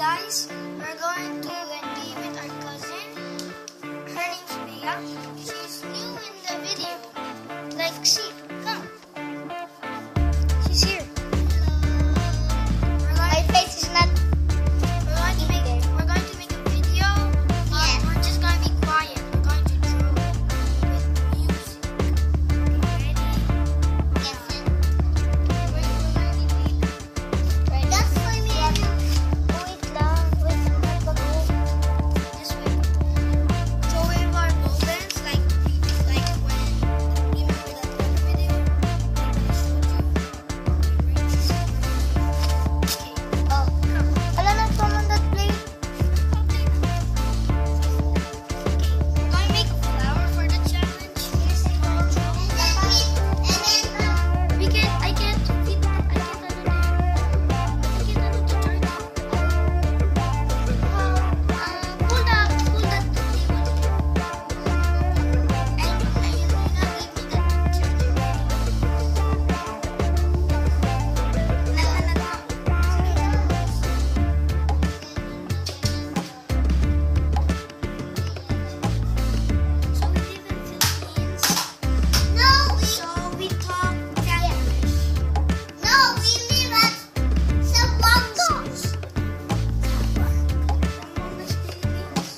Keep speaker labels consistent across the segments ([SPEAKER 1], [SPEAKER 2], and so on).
[SPEAKER 1] guys, we're going to be with our cousin. Her name's Bea. She's new in the video. Like, see, come. She's here.
[SPEAKER 2] My face is not.
[SPEAKER 1] We're going to make a video. We're just going to be quiet. We're going to draw with music. Okay, ready?
[SPEAKER 2] That's for me. Wait lang. Wait lang.
[SPEAKER 1] This way. Drawing our moments, like when you remember that other video, like when I showed you. Okay,
[SPEAKER 2] Oh.
[SPEAKER 1] come.
[SPEAKER 2] Wala na someone that play.
[SPEAKER 1] Okay, we're going to make a flower for the challenge. I can't fit. I can't ano to turn it. Pull that table. And ayun na, give me that picture there. So we live in Philippines. So we talk Spanish. Zamboanga's Philippines.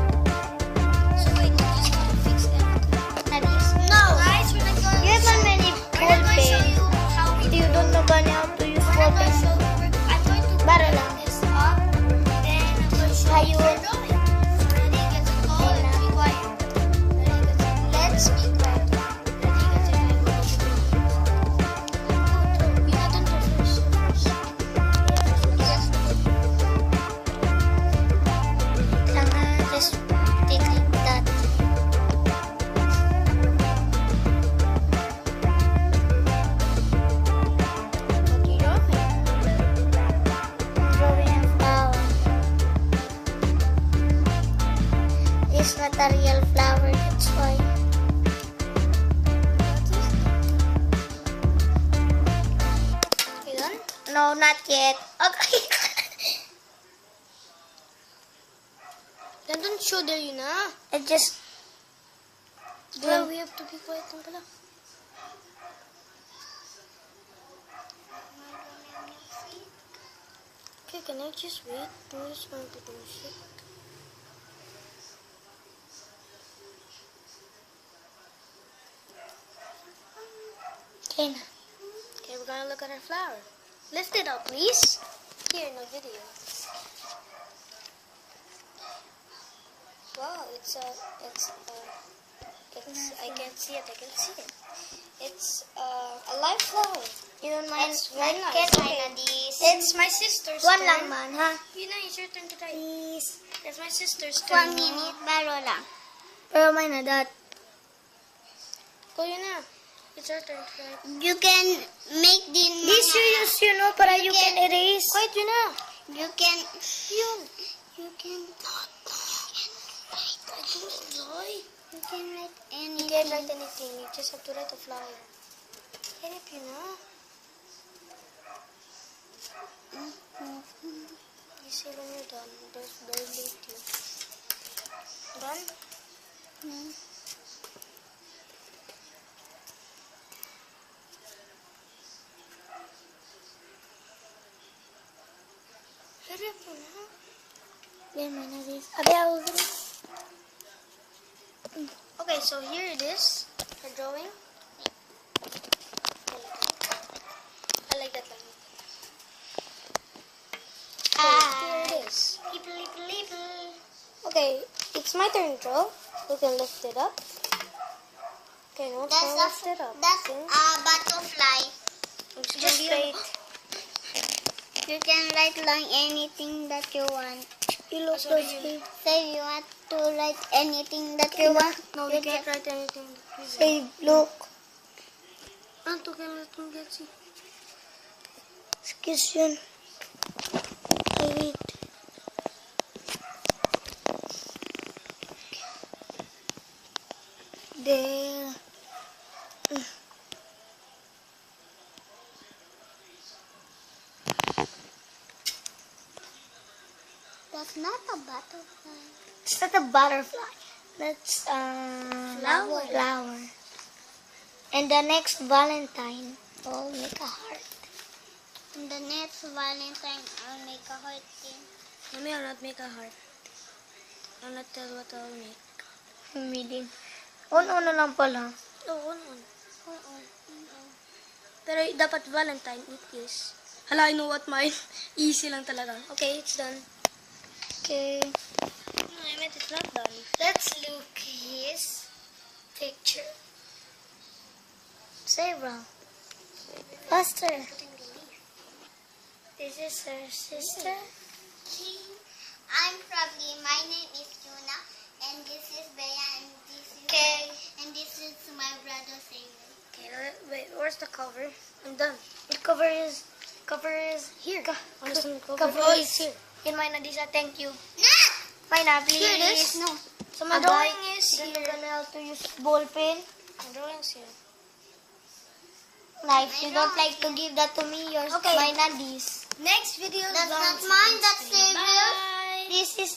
[SPEAKER 1] So wait, I'm just gonna fix everything. Guys, we're not going
[SPEAKER 2] You have
[SPEAKER 1] to
[SPEAKER 2] many
[SPEAKER 1] we're not going to show
[SPEAKER 2] pen.
[SPEAKER 1] you how we
[SPEAKER 2] You
[SPEAKER 1] do.
[SPEAKER 2] don't know ba how to use
[SPEAKER 1] We're not
[SPEAKER 2] ball
[SPEAKER 1] going to
[SPEAKER 2] pen?
[SPEAKER 1] show you. I'm going to
[SPEAKER 2] Bara
[SPEAKER 1] put
[SPEAKER 2] lang.
[SPEAKER 1] this up. Then I'm going to show you
[SPEAKER 2] Ayun.
[SPEAKER 1] your drawing. Ready, get to go, and be quiet. Ready, get to let's be quiet. Ready, get to go. You not done first.
[SPEAKER 2] Just take like that.
[SPEAKER 1] What you drawing?
[SPEAKER 2] Drawing a flower. It's not a real flower, that's why.
[SPEAKER 1] You done?
[SPEAKER 2] No, not yet. Okay.
[SPEAKER 1] Then don't show there you na.
[SPEAKER 2] I just
[SPEAKER 1] Well, we have to be quiet lang pala. Okay, can I just wait? I'm just going to do music.
[SPEAKER 2] okay na.
[SPEAKER 1] Okay, we're gonna look at our flower. Lift it up, please. Here in the video. Wow, I can't see it. It's a live flower.
[SPEAKER 2] Yun, mine.
[SPEAKER 1] It's very nice.
[SPEAKER 2] Can
[SPEAKER 1] Okay.
[SPEAKER 2] I na this?
[SPEAKER 1] It's my sister's
[SPEAKER 2] One
[SPEAKER 1] turn.
[SPEAKER 2] lang man, ha?
[SPEAKER 1] Yun na, it's your turn to try.
[SPEAKER 2] Please.
[SPEAKER 1] It's my sister's turn.
[SPEAKER 2] 1 minute, baro lang. Pero mine na that.
[SPEAKER 1] Go yun na. It's your turn to try.
[SPEAKER 2] You can make din this you use, you know, para you can erase.
[SPEAKER 1] Quiet yun na.
[SPEAKER 2] You can,
[SPEAKER 1] Yun.
[SPEAKER 2] you can
[SPEAKER 1] I don't enjoy.
[SPEAKER 2] you can write
[SPEAKER 1] You
[SPEAKER 2] anything.
[SPEAKER 1] can't write anything. You just have to write a flower. Hanip yun na. You say when you're done. There's very late you. Done?
[SPEAKER 2] Hmm.
[SPEAKER 1] Hanip yun na.
[SPEAKER 2] Then mine na this. Abi, I will do it.
[SPEAKER 1] Okay, so here it is. Her drawing. I like that one. Here it is. Okay, it's my turn to draw. You can lift it up. Okay, no, don't lift it up.
[SPEAKER 2] That's
[SPEAKER 1] Okay.
[SPEAKER 2] a butterfly.
[SPEAKER 1] Just straight.
[SPEAKER 2] You can write lang anything that you want.
[SPEAKER 1] You look
[SPEAKER 2] So say you want to write anything that you want.
[SPEAKER 1] No, you can't write anything.
[SPEAKER 2] Say look.
[SPEAKER 1] Anto can let me get you.
[SPEAKER 2] Excuse yun. Wait. There. That's not a butterfly.
[SPEAKER 1] It's not a butterfly. That's flower. And the next Valentine, I'll make a heart.
[SPEAKER 2] And the next Valentine, I'll make a heart thing.
[SPEAKER 3] Mommy, I'll not make a heart. I'll not tell what I'll make.
[SPEAKER 1] Meeting. Uno lang pala.
[SPEAKER 3] Oo. Pero dapat Valentine it is. Hala, I know what mine. Easy lang talaga. Okay, it's done.
[SPEAKER 1] Okay.
[SPEAKER 3] No, I meant it's not done.
[SPEAKER 1] Let's look his picture. Zebra. Faster. This is her sister.
[SPEAKER 2] My name is Juna, and this is Bea, and this is
[SPEAKER 1] Okay.
[SPEAKER 2] and this is my brother Samuel.
[SPEAKER 3] Okay, wait, where's the cover? I'm done.
[SPEAKER 1] The cover is
[SPEAKER 3] Here.
[SPEAKER 1] Cover
[SPEAKER 3] Oh,
[SPEAKER 1] is
[SPEAKER 3] it's here.
[SPEAKER 1] in my Nadisa. Thank you.
[SPEAKER 2] Nah!
[SPEAKER 1] Fine, please.
[SPEAKER 2] Here it is. No.
[SPEAKER 1] So my
[SPEAKER 3] A
[SPEAKER 1] drawing
[SPEAKER 3] bike.
[SPEAKER 1] is here. I'm gonna have to use ball pen.
[SPEAKER 3] My drawing's here.
[SPEAKER 1] Like, you don't like to give that to me, yours.
[SPEAKER 3] Okay.
[SPEAKER 1] Mine are these.
[SPEAKER 3] Next video.
[SPEAKER 2] That's not mine. That's Samuel.
[SPEAKER 3] Bye.
[SPEAKER 1] This is